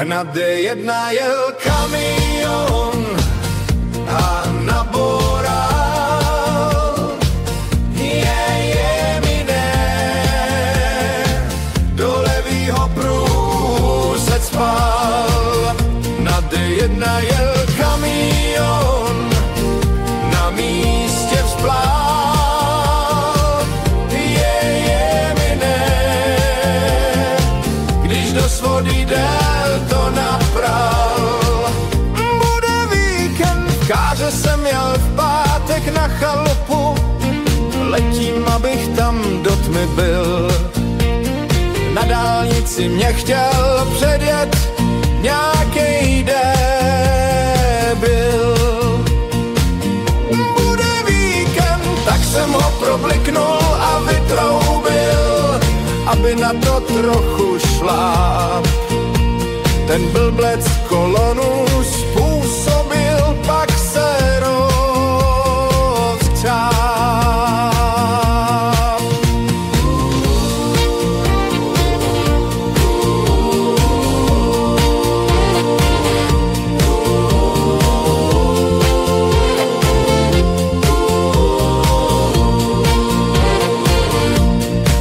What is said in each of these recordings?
Na D1 jel kamion a naboural jemine. Do levýho pruhu se cpal. Na D1 jel kamion, na místě vzplál jemine. Když do svody del to napral. Bude víkend, v káře jsem jel v pátek na chalupu. Letím, abych tam do tmy byl. Na dálnici mě chtěl předjet nějakej débil. Bude víkend, tak jsem ho probliknul a vytroubil, aby na to trochu šláp. Ten blblec kolonu způsobil, pak se rozkřáp.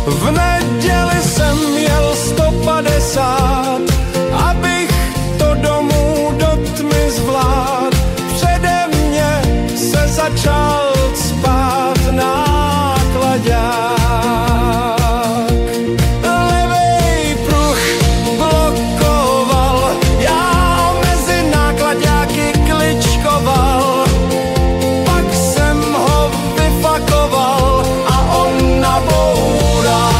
V neděli jsem jel 150, abych to domů do tmy zvlád. Přede mě se začal cpát náklaďák. Levej pruh blokoval, já mezi náklaďáky kličkoval. Pak jsem ho vyfakoval a on naboural.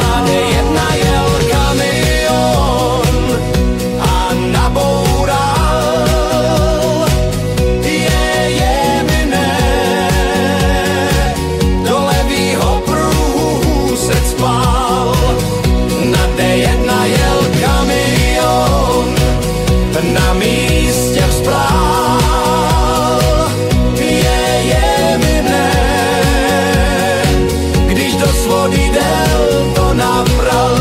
Na D1 jel kamion a naboural jemine. Do levýho pruhu se cpal. Na D1 jel kamion, na místě vzplál jemine. Když do svody del to napral.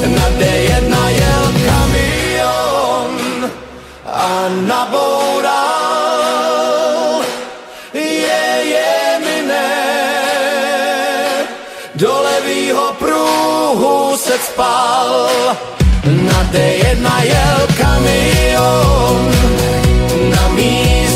Na D1 jel kamion a naboural jemine. Do levýho pruhu se cpal. Na D1 jel kamion, na místě